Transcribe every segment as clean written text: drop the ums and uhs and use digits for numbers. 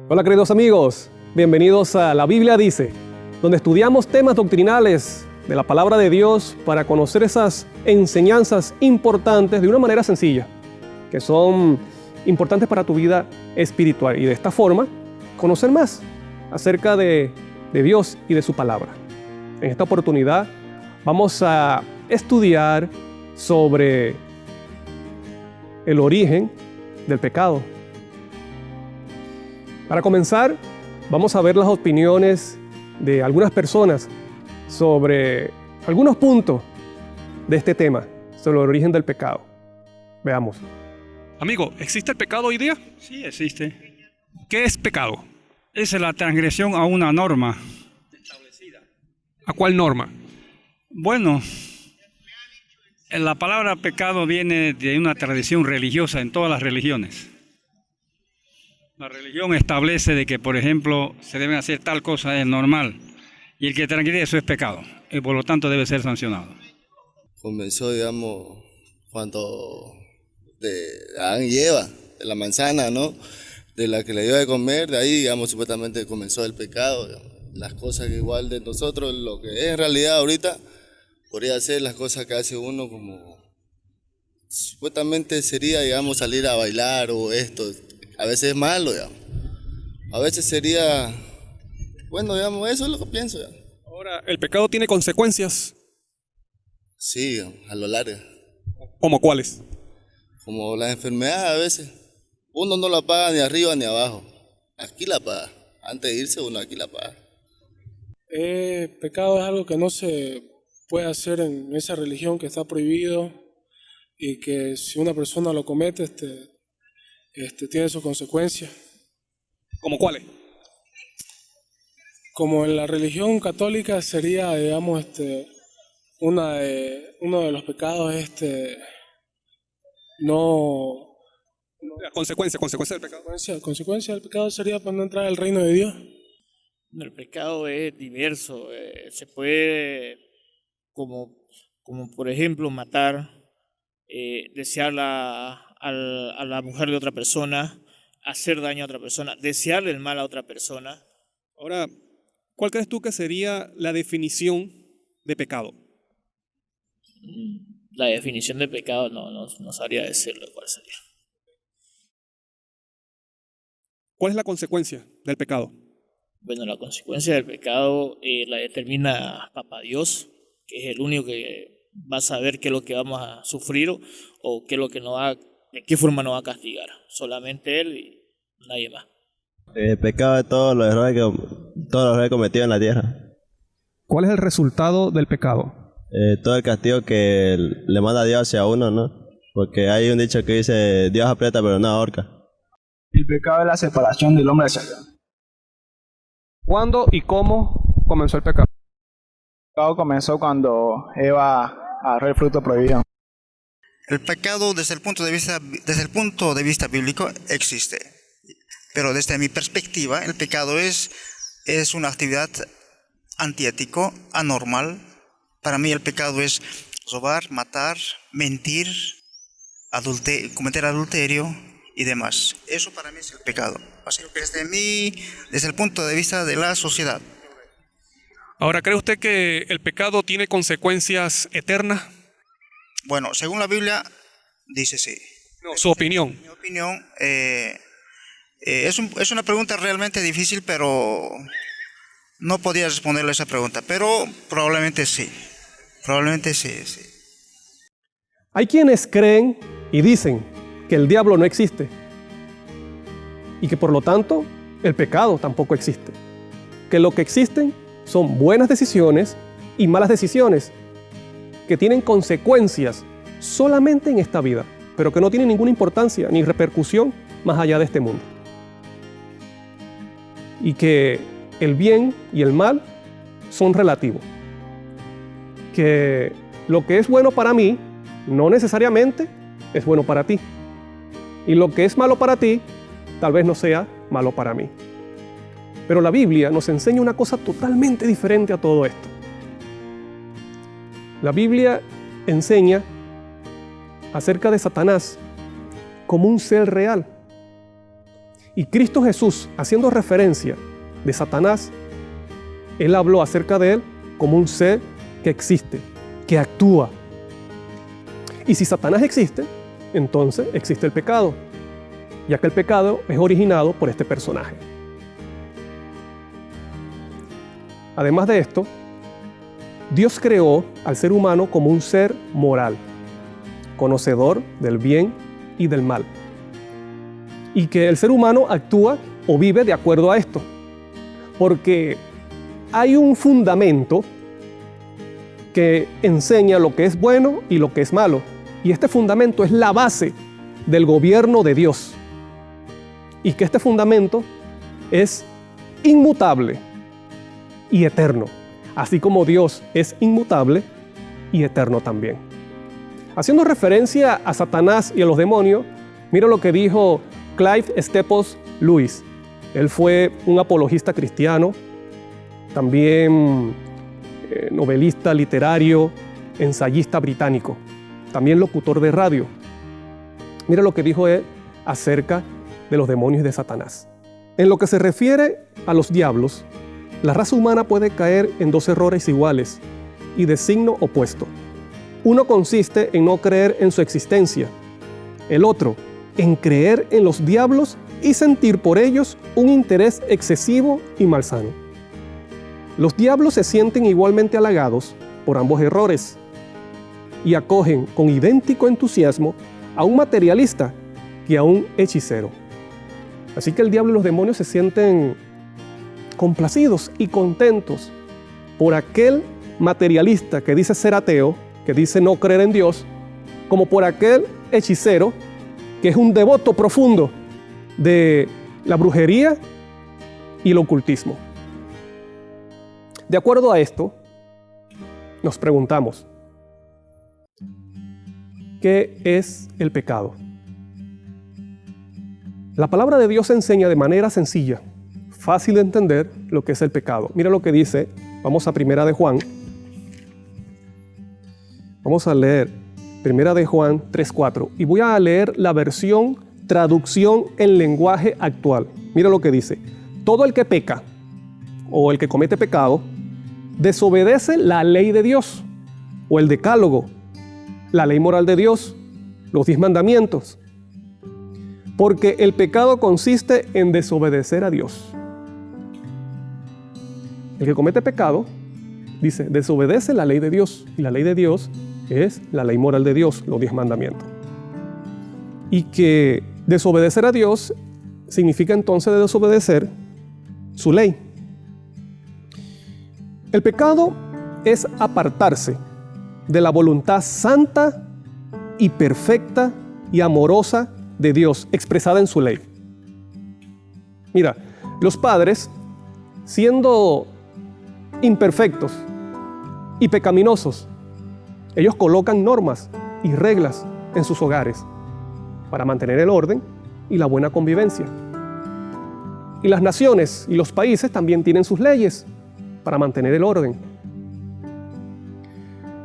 Hola queridos amigos, bienvenidos a La Biblia Dice, donde estudiamos temas doctrinales de la palabra de Dios para conocer esas enseñanzas importantes de una manera sencilla, que son importantes para tu vida espiritual y de esta forma conocer más acerca de Dios y de su palabra. En esta oportunidad vamos a estudiar sobre el origen del pecado. Para comenzar, vamos a ver las opiniones de algunas personas sobre algunos puntos de este tema, sobre el origen del pecado. Veamos. Amigo, ¿existe el pecado hoy día? Sí, existe. ¿Qué es pecado? Es la transgresión a una norma. ¿A cuál norma? Bueno, la palabra pecado viene de una tradición religiosa en todas las religiones. La religión establece de que, por ejemplo, se debe hacer tal cosa, es normal, y el que transgrede eso es pecado, y por lo tanto debe ser sancionado. Comenzó, digamos, cuando de Adán y Eva, de la manzana, ¿no? De la que le dio de comer, de ahí, digamos, supuestamente comenzó el pecado, digamos. Las cosas que igual de nosotros, lo que es en realidad ahorita, podría ser las cosas que hace uno como, supuestamente sería, digamos, salir a bailar o esto. A veces es malo, digamos. A veces sería, bueno, digamos, eso es lo que pienso, digamos. Ahora, ¿el pecado tiene consecuencias? Sí, digamos, a lo largo. ¿Cómo cuáles? Como las enfermedades a veces. Uno no la paga ni arriba ni abajo. Aquí la paga. Antes de irse uno aquí la paga. Pecado es algo que no se puede hacer en esa religión, que está prohibido, y que si una persona lo comete, tiene sus consecuencias. ¿Cómo cuáles? Como en la religión católica sería, digamos, uno de los pecados no La consecuencia del pecado. consecuencia del pecado sería para no entrar al reino de Dios. El pecado es diverso, se puede, como por ejemplo, matar, desear a la mujer de otra persona, hacer daño a otra persona, desearle el mal a otra persona. Ahora, ¿cuál crees tú que sería la definición de pecado? La definición de pecado no sabría decirlo cuál sería. ¿Cuál es la consecuencia del pecado? Bueno, la consecuencia del pecado la determina Papá Dios, que es el único que va a saber qué es lo que vamos a sufrir o qué es lo que de qué forma nos va a castigar. Solamente Él y nadie más. El pecado de todos los errores cometidos en la tierra. ¿Cuál es el resultado del pecado? Todo el castigo que le manda Dios hacia uno, ¿no? Porque hay un dicho que dice, Dios aprieta pero no ahorca. El pecado es la separación del hombre hacia Dios. ¿Cuándo y cómo comenzó el pecado? El pecado comenzó cuando Eva agarró el fruto prohibido. El pecado desde el punto de vista bíblico existe, pero desde mi perspectiva el pecado es una actividad antiético, anormal. Para mí el pecado es robar, matar, mentir, cometer adulterio y demás. Eso para mí es el pecado. Así que desde el punto de vista de la sociedad. Ahora, ¿cree usted que el pecado tiene consecuencias eternas? Bueno, según la Biblia, dice sí. No, su opinión. Mi opinión es una pregunta realmente difícil, pero no podía responderle a esa pregunta. Pero probablemente sí. Probablemente sí. Hay quienes creen y dicen que el diablo no existe y que por lo tanto el pecado tampoco existe. Que lo que existen son buenas decisiones y malas decisiones que tienen consecuencias solamente en esta vida, pero que no tienen ninguna importancia ni repercusión más allá de este mundo. Y que el bien y el mal son relativos. Que lo que es bueno para mí no necesariamente es bueno para ti. Y lo que es malo para ti tal vez no sea malo para mí. Pero la Biblia nos enseña una cosa totalmente diferente a todo esto. La Biblia enseña acerca de Satanás como un ser real Y Cristo Jesús, haciendo referencia de Satanás, Él habló acerca de él como un ser que existe, que actúa. Y si Satanás existe, entonces existe el pecado, ya que el pecado es originado por este personaje. Además de esto, Dios creó al ser humano como un ser moral, conocedor del bien y del mal, y que el ser humano actúa o vive de acuerdo a esto, porque hay un fundamento que enseña lo que es bueno y lo que es malo, y este fundamento es la base del gobierno de Dios, y que este fundamento es inmutable y eterno, así como Dios es inmutable y eterno también. Haciendo referencia a Satanás y a los demonios, mira lo que dijo Clive Staples Lewis. Él fue un apologista cristiano, también novelista literario, ensayista británico, también locutor de radio. Mira lo que dijo él acerca de los demonios y de Satanás. En lo que se refiere a los diablos, la raza humana puede caer en dos errores iguales y de signo opuesto. Uno consiste en no creer en su existencia. El otro, en creer en los diablos y sentir por ellos un interés excesivo y malsano. Los diablos se sienten igualmente halagados por ambos errores y acogen con idéntico entusiasmo a un materialista que a un hechicero. Así que el diablo y los demonios se sienten complacidos y contentos por aquel materialista que dice ser ateo, que dice no creer en Dios, como por aquel hechicero que es un devoto profundo de la brujería y el ocultismo. De acuerdo a esto, nos preguntamos, ¿qué es el pecado? La palabra de Dios enseña de manera sencilla, fácil de entender, lo que es el pecado. Mira lo que dice, vamos a Primera de Juan. Vamos a leer Primera de Juan 3:4 y voy a leer la versión traducción en lenguaje actual. Mira lo que dice. Todo el que peca o el que comete pecado desobedece la ley de Dios o el decálogo, la ley moral de Dios, los 10 mandamientos. Porque el pecado consiste en desobedecer a Dios. El que comete pecado, dice, desobedece la ley de Dios. Y la ley de Dios es la ley moral de Dios, los 10 mandamientos. Y que desobedecer a Dios significa entonces desobedecer su ley. El pecado es apartarse de la voluntad santa y perfecta y amorosa de Dios expresada en su ley. Mira, los padres, siendo imperfectos y pecaminosos, ellos colocan normas y reglas en sus hogares para mantener el orden y la buena convivencia. Y las naciones y los países también tienen sus leyes para mantener el orden.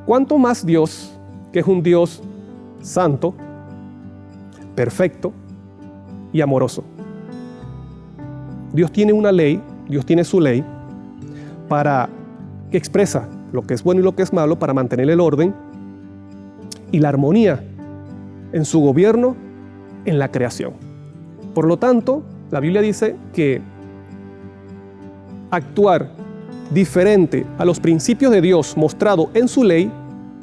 ¿Cuánto más Dios, que es un Dios santo, perfecto y amoroso? Dios tiene una ley, Dios tiene su ley para que expresa lo que es bueno y lo que es malo para mantener el orden y la armonía en su gobierno en la creación. Por lo tanto, la Biblia dice que actuar diferente a los principios de Dios mostrado en su ley,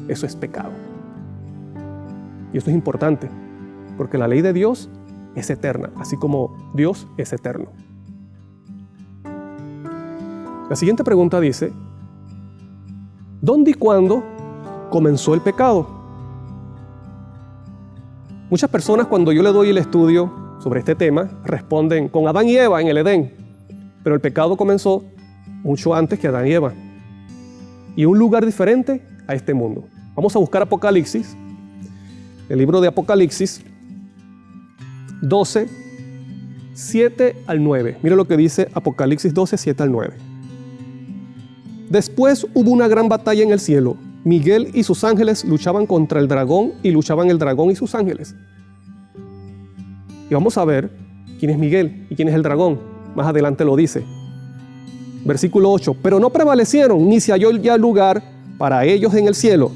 eso es pecado. Y esto es importante, porque la ley de Dios es eterna, así como Dios es eterno. La siguiente pregunta dice, ¿dónde y cuándo comenzó el pecado? Muchas personas, cuando yo le doy el estudio sobre este tema, responden con Adán y Eva en el Edén. Pero el pecado comenzó mucho antes que Adán y Eva. Y un lugar diferente a este mundo. Vamos a buscar Apocalipsis, el libro de Apocalipsis 12, 7 al 9. Mira lo que dice Apocalipsis 12, 7 al 9. Después hubo una gran batalla en el cielo. Miguel y sus ángeles luchaban contra el dragón y luchaban el dragón y sus ángeles. Y vamos a ver ¿Quién es Miguel y quién es el dragón? Más adelante lo dice. Versículo 8. Pero no prevalecieron, ni se halló ya lugar para ellos en el cielo.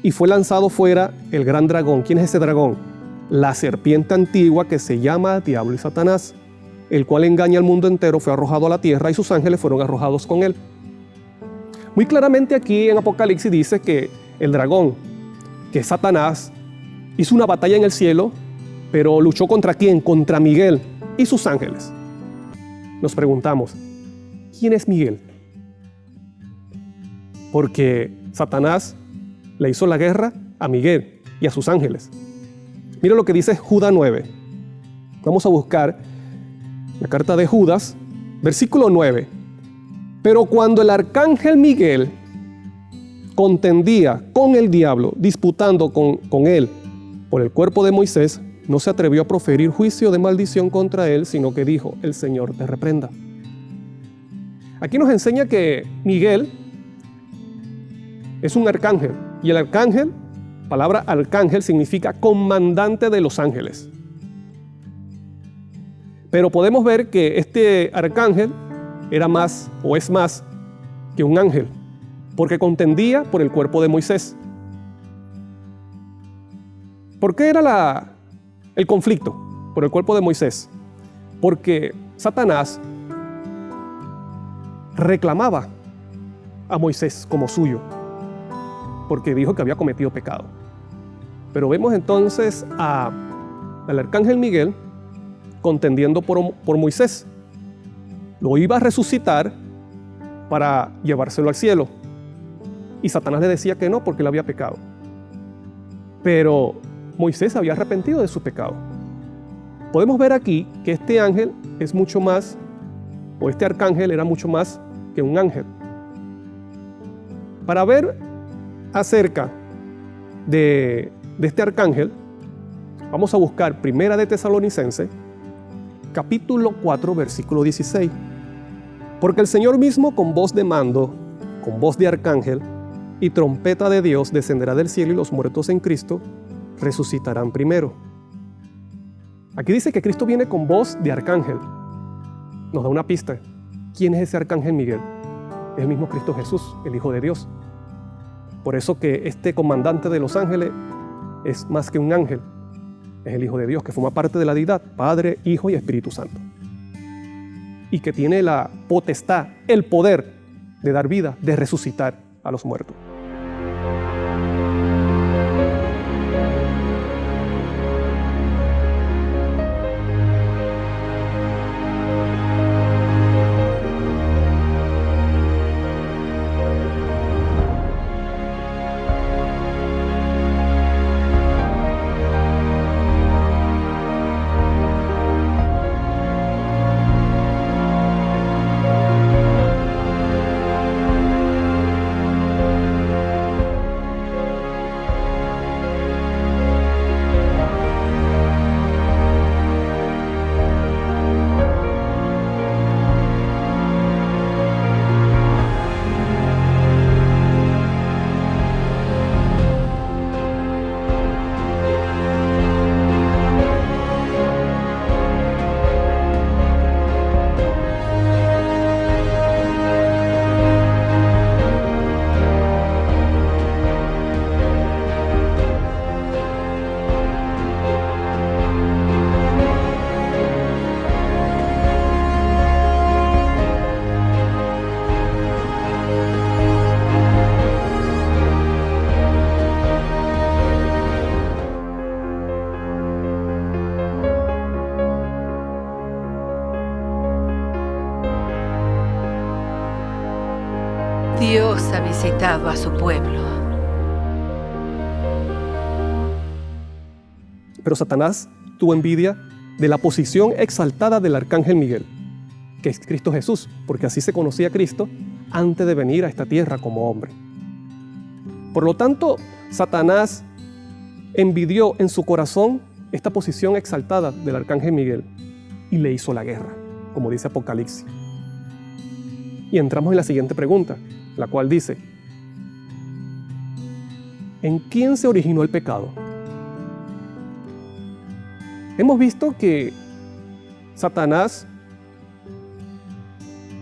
Y fue lanzado fuera el gran dragón. ¿Quién es ese dragón? La serpiente antigua que se llama Diablo y Satanás, el cual engaña al mundo entero, fue arrojado a la tierra y sus ángeles fueron arrojados con él. Muy claramente aquí en Apocalipsis dice que el dragón, que es Satanás, hizo una batalla en el cielo, pero luchó ¿contra quién? Contra Miguel y sus ángeles. Nos preguntamos, ¿quién es Miguel? Porque Satanás le hizo la guerra a Miguel y a sus ángeles. Mira lo que dice Judas 9. Vamos a buscar la carta de Judas, versículo 9. Pero cuando el arcángel Miguel contendía con el diablo, disputando con él por el cuerpo de Moisés, no se atrevió a proferir juicio de maldición contra él, sino que dijo: el Señor te reprenda. Aquí nos enseña que Miguel es un arcángel, y el arcángel, palabra arcángel, significa comandante de los ángeles. Pero podemos ver que este arcángel era más o es más que un ángel, porque contendía por el cuerpo de Moisés. ¿Por qué era el conflicto por el cuerpo de Moisés? Porque Satanás reclamaba a Moisés como suyo, porque dijo que había cometido pecado. Pero vemos entonces al arcángel Miguel contendiendo por Moisés. Lo iba a resucitar para llevárselo al cielo. Y Satanás le decía que no, porque él había pecado. Pero Moisés había arrepentido de su pecado. Podemos ver aquí que este ángel es mucho más, o este arcángel era mucho más que un ángel. Para ver acerca de este arcángel, vamos a buscar Primera de Tesalonicenses, capítulo 4, versículo 16. Porque el Señor mismo, con voz de mando, con voz de arcángel y trompeta de Dios, descenderá del cielo, y los muertos en Cristo resucitarán primero. Aquí dice que Cristo viene con voz de arcángel. Nos da una pista. ¿Quién es ese arcángel Miguel? Es el mismo Cristo Jesús, el Hijo de Dios. Por eso que este comandante de los ángeles es más que un ángel. Es el Hijo de Dios, que forma parte de la deidad, Padre, Hijo y Espíritu Santo. Y que tiene la potestad, el poder de dar vida, de resucitar a los muertos. Dios ha visitado a su pueblo. Pero Satanás tuvo envidia de la posición exaltada del arcángel Miguel, que es Cristo Jesús, porque así se conocía a Cristo antes de venir a esta tierra como hombre. Por lo tanto, Satanás envidió en su corazón esta posición exaltada del arcángel Miguel y le hizo la guerra, como dice Apocalipsis. Y entramos en la siguiente pregunta, la cual dice: ¿en quién se originó el pecado? Hemos visto que Satanás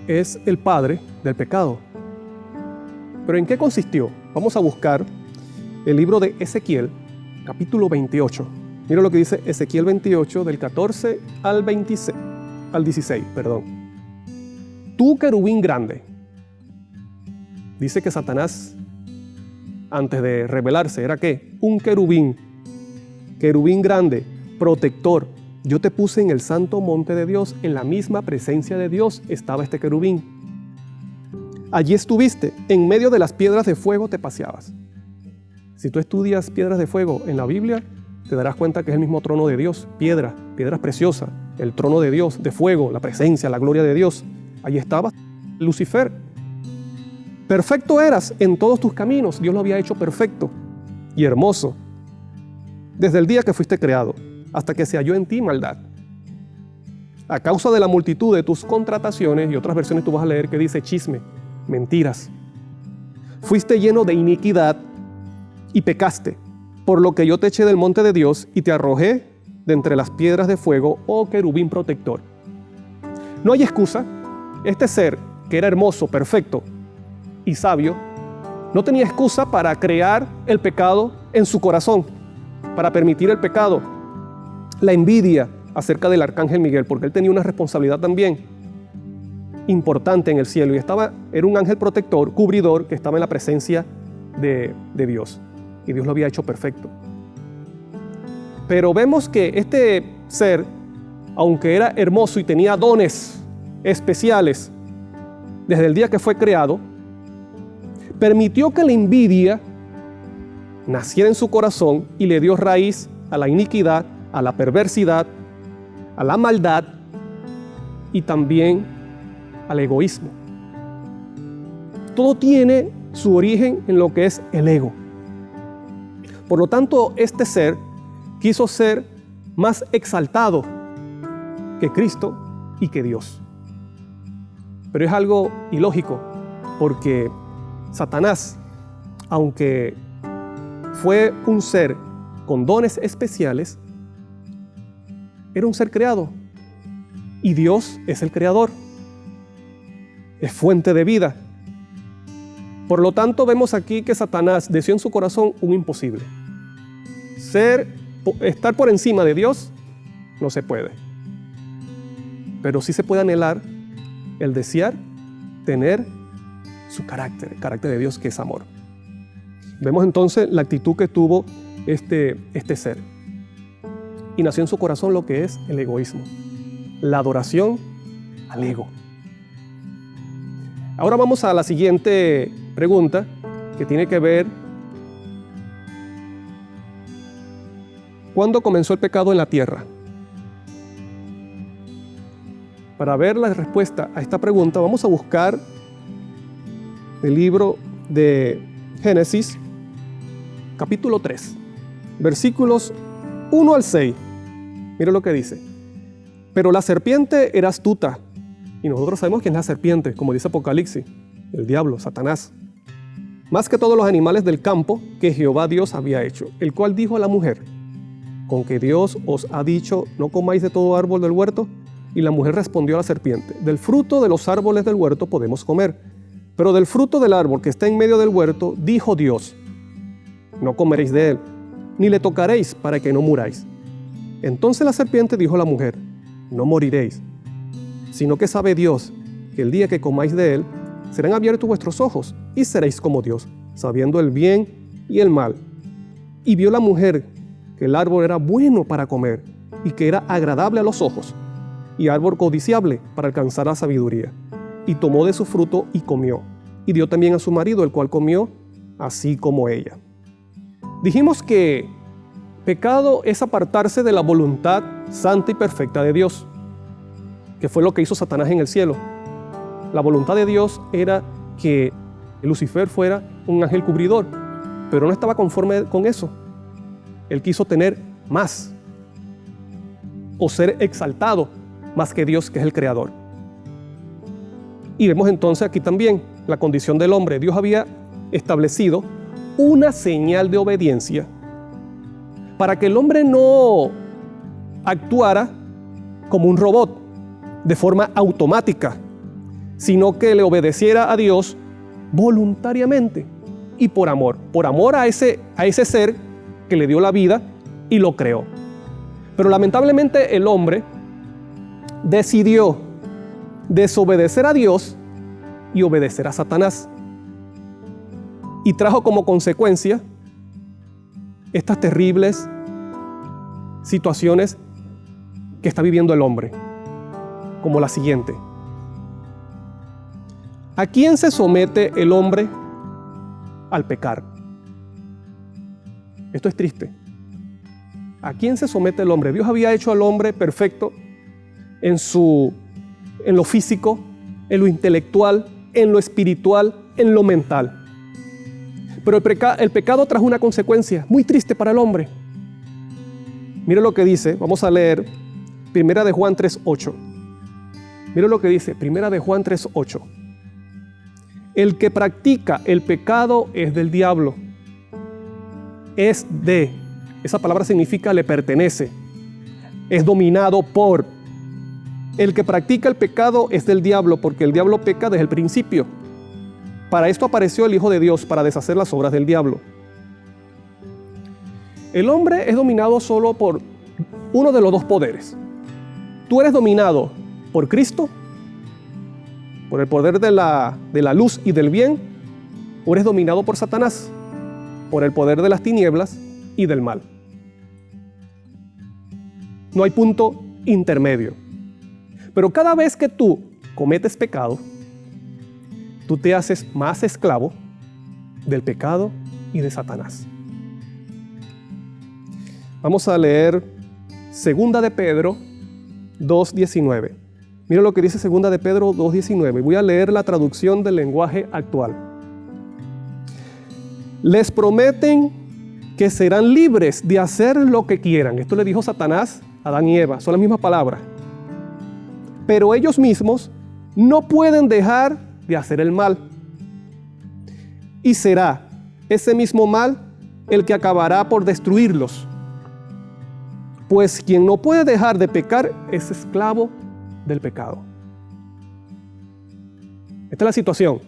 es el padre del pecado. ¿Pero en qué consistió? Vamos a buscar el libro de Ezequiel, capítulo 28. Mira lo que dice Ezequiel 28, del 14 al 16. Tú, querubín grande. Dice que Satanás, antes de rebelarse, ¿era qué? Un querubín grande, protector. Yo te puse en el santo monte de Dios, en la misma presencia de Dios estaba este querubín. Allí estuviste, en medio de las piedras de fuego te paseabas. Si tú estudias piedras de fuego en la Biblia, te darás cuenta que es el mismo trono de Dios, piedras preciosas, el trono de Dios, de fuego, la presencia, la gloria de Dios. Allí estaba Lucifer. Perfecto eras en todos tus caminos, Dios lo había hecho perfecto y hermoso, desde el día que fuiste creado, hasta que se halló en ti maldad. A causa de la multitud de tus contrataciones, y otras versiones tú vas a leer que dice chisme, mentiras, fuiste lleno de iniquidad y pecaste, por lo que yo te eché del monte de Dios y te arrojé de entre las piedras de fuego, oh querubín protector. No hay excusa. Este ser, que era hermoso, perfecto y sabio, no tenía excusa para crear el pecado en su corazón, para permitir el pecado, la envidia acerca del arcángel Miguel, porque él tenía una responsabilidad también importante en el cielo y era un ángel protector, cubridor, que estaba en la presencia de Dios, y Dios lo había hecho perfecto. Pero vemos que este ser, aunque era hermoso y tenía dones especiales desde el día que fue creado, permitió que la envidia naciera en su corazón y le dio raíz a la iniquidad, a la perversidad, a la maldad y también al egoísmo. Todo tiene su origen en lo que es el ego. Por lo tanto, este ser quiso ser más exaltado que Cristo y que Dios. Pero es algo ilógico, porque Satanás, aunque fue un ser con dones especiales, era un ser creado. Y Dios es el creador. Es fuente de vida. Por lo tanto, vemos aquí que Satanás deseó en su corazón un imposible. Estar por encima de Dios no se puede. Pero sí se puede anhelar el desear tener su carácter, el carácter de Dios, que es amor. Vemos entonces la actitud que tuvo este ser. Y nació en su corazón lo que es el egoísmo, la adoración al ego. Ahora vamos a la siguiente pregunta, que tiene que ver: ¿cuándo comenzó el pecado en la tierra? Para ver la respuesta a esta pregunta, vamos a buscar el libro de Génesis, capítulo 3, versículos 1 al 6. Mira lo que dice. Pero la serpiente era astuta, y nosotros sabemos quién es la serpiente, como dice Apocalipsis, el diablo, Satanás, más que todos los animales del campo que Jehová Dios había hecho, el cual dijo a la mujer: ¿con que Dios os ha dicho, no comáis de todo árbol del huerto? Y la mujer respondió a la serpiente: del fruto de los árboles del huerto podemos comer, pero del fruto del árbol que está en medio del huerto, dijo Dios: no comeréis de él, ni le tocaréis, para que no muráis. Entonces la serpiente dijo a la mujer: no moriréis, sino que sabe Dios que el día que comáis de él, serán abiertos vuestros ojos, y seréis como Dios, sabiendo el bien y el mal. Y vio la mujer que el árbol era bueno para comer, y que era agradable a los ojos, y árbol codiciable para alcanzar la sabiduría. Y tomó de su fruto y comió, y dio también a su marido, el cual comió, así como ella. Dijimos que pecado es apartarse de la voluntad santa y perfecta de Dios, que fue lo que hizo Satanás en el cielo. La voluntad de Dios era que Lucifer fuera un ángel cubridor, pero no estaba conforme con eso. Él quiso tener más, o ser exaltado más que Dios, que es el creador. Y vemos entonces aquí también la condición del hombre. Dios había establecido una señal de obediencia para que el hombre no actuara como un robot, de forma automática, sino que le obedeciera a Dios voluntariamente y por amor a ese ser que le dio la vida y lo creó. Pero lamentablemente el hombre decidió desobedecer a Dios y obedecer a Satanás. Y trajo como consecuencia estas terribles situaciones que está viviendo el hombre, como la siguiente. ¿A quién se somete el hombre al pecar? Esto es triste. ¿A quién se somete el hombre? Dios había hecho al hombre perfecto en lo físico, en lo intelectual, en lo espiritual, en lo mental. Pero el pecado trajo una consecuencia muy triste para el hombre. Mire lo que dice, vamos a leer 1 de Juan 3:8. Mire lo que dice 1 de Juan 3:8. El que practica el pecado es del diablo. Esa palabra significa le pertenece. Es dominado por. El que practica el pecado es del diablo, porque el diablo peca desde el principio. Para esto apareció el Hijo de Dios, para deshacer las obras del diablo. El hombre es dominado solo por uno de los dos poderes. Tú eres dominado por Cristo, por el poder de la luz y del bien, o eres dominado por Satanás, por el poder de las tinieblas y del mal. No hay punto intermedio. Pero cada vez que tú cometes pecado, tú te haces más esclavo del pecado y de Satanás. Vamos a leer 2 de Pedro 2:19. Mira lo que dice 2 de Pedro 2:19. Voy a leer la traducción del lenguaje actual. Les prometen que serán libres de hacer lo que quieran. Esto le dijo Satanás a Adán y Eva, son las mismas palabras. Pero ellos mismos no pueden dejar de hacer el mal. Y será ese mismo mal el que acabará por destruirlos. Pues quien no puede dejar de pecar es esclavo del pecado. Esta es la situación.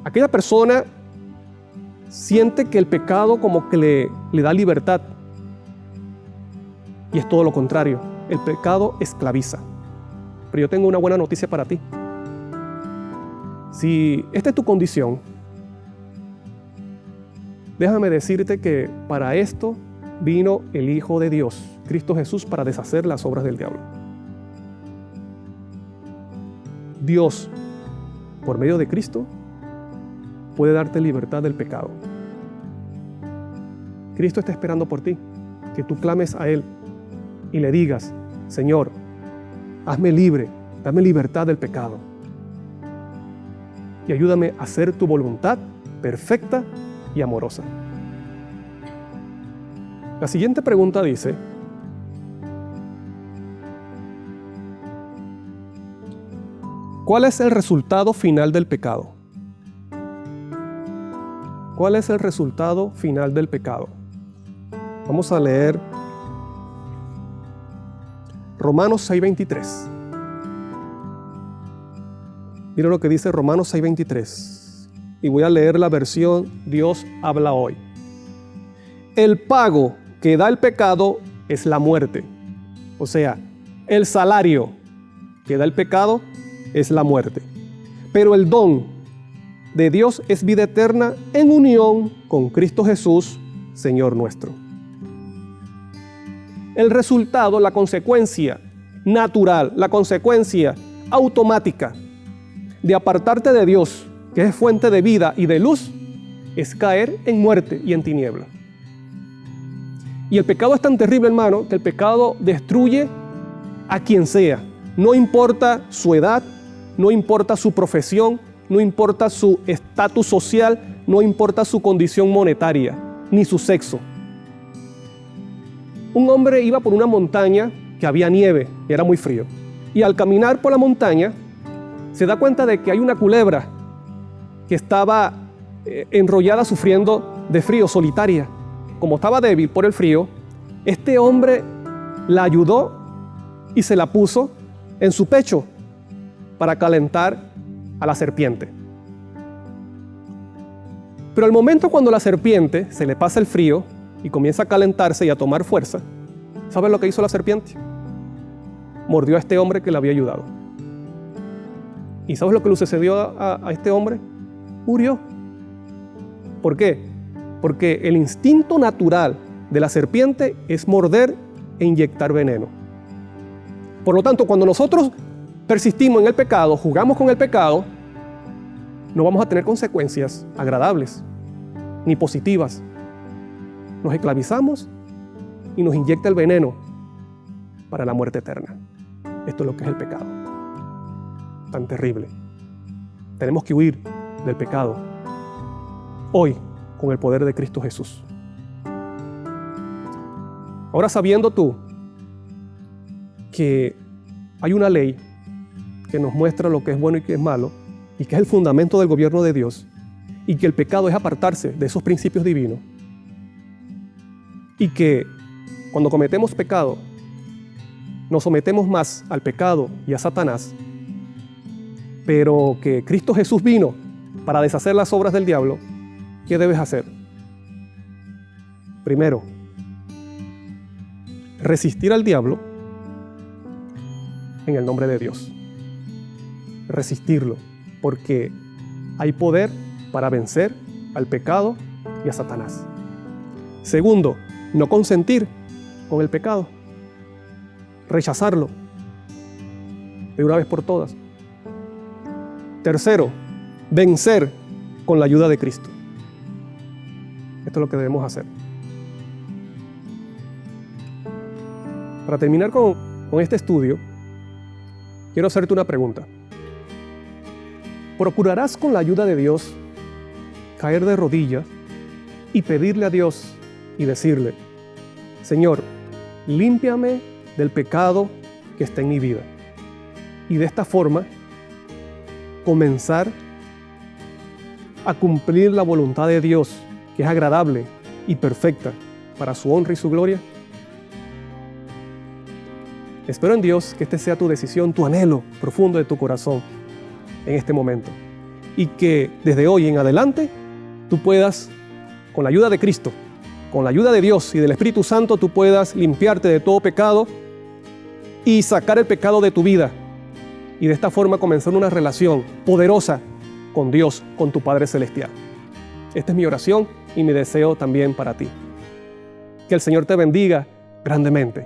Aquella persona siente que el pecado como que le da libertad. Y es todo lo contrario. El pecado esclaviza. Pero yo tengo una buena noticia para ti. Si esta es tu condición, déjame decirte que para esto vino el Hijo de Dios, Cristo Jesús, para deshacer las obras del diablo. Dios, por medio de Cristo, puede darte libertad del pecado. Cristo está esperando por ti, que tú clames a Él y le digas: Señor, hazme libre, dame libertad del pecado y ayúdame a hacer tu voluntad perfecta y amorosa. La siguiente pregunta dice: ¿cuál es el resultado final del pecado? ¿Cuál es el resultado final del pecado? Vamos a leer Romanos 6:23. Mira lo que dice Romanos 6:23. Y voy a leer la versión Dios habla hoy. El pago que da el pecado es la muerte. O sea, el salario que da el pecado es la muerte. Pero el don de Dios es vida eterna en unión con Cristo Jesús, Señor nuestro. El resultado, la consecuencia natural, la consecuencia automática de apartarte de Dios, que es fuente de vida y de luz, es caer en muerte y en tiniebla. Y el pecado es tan terrible, hermano, que el pecado destruye a quien sea. No importa su edad, no importa su profesión, no importa su estatus social, no importa su condición monetaria, ni su sexo. Un hombre iba por una montaña que había nieve y era muy frío. Y al caminar por la montaña, se da cuenta de que hay una culebra que estaba enrollada sufriendo de frío, solitaria. Como estaba débil por el frío, este hombre la ayudó y se la puso en su pecho para calentar a la serpiente. Pero al momento cuando la serpiente se le pasa el frío y comienza a calentarse y a tomar fuerza, ¿sabes lo que hizo la serpiente? Mordió a este hombre que le había ayudado. ¿Y sabes lo que le sucedió a este hombre? Murió. ¿Por qué? Porque el instinto natural de la serpiente es morder e inyectar veneno. Por lo tanto, cuando nosotros persistimos en el pecado, jugamos con el pecado, no vamos a tener consecuencias agradables ni positivas. Nos esclavizamos y nos inyecta el veneno para la muerte eterna. Esto es lo que es el pecado. Tan terrible. Tenemos que huir del pecado hoy con el poder de Cristo Jesús. Ahora, sabiendo tú que hay una ley que nos muestra lo que es bueno y que es malo, y que es el fundamento del gobierno de Dios, y que el pecado es apartarse de esos principios divinos, y que cuando cometemos pecado nos sometemos más al pecado y a Satanás, pero que Cristo Jesús vino para deshacer las obras del diablo, ¿qué debes hacer? Primero, resistir al diablo en el nombre de Dios. Resistirlo, porque hay poder para vencer al pecado y a Satanás. Segundo, no consentir con el pecado. Rechazarlo de una vez por todas. Tercero, vencer con la ayuda de Cristo. Esto es lo que debemos hacer. Para terminar con este estudio, quiero hacerte una pregunta. ¿Procurarás con la ayuda de Dios caer de rodillas y pedirle a Dios y decirle: Señor, límpiame del pecado que está en mi vida? Y de esta forma comenzar a cumplir la voluntad de Dios, que es agradable y perfecta para su honra y su gloria. Espero en Dios que esta sea tu decisión, tu anhelo profundo de tu corazón en este momento, y que desde hoy en adelante tú puedas, con la ayuda de Cristo, con la ayuda de Dios y del Espíritu Santo, tú puedas limpiarte de todo pecado y sacar el pecado de tu vida, y de esta forma comenzar una relación poderosa con Dios, con tu Padre Celestial. Esta es mi oración y mi deseo también para ti. Que el Señor te bendiga grandemente.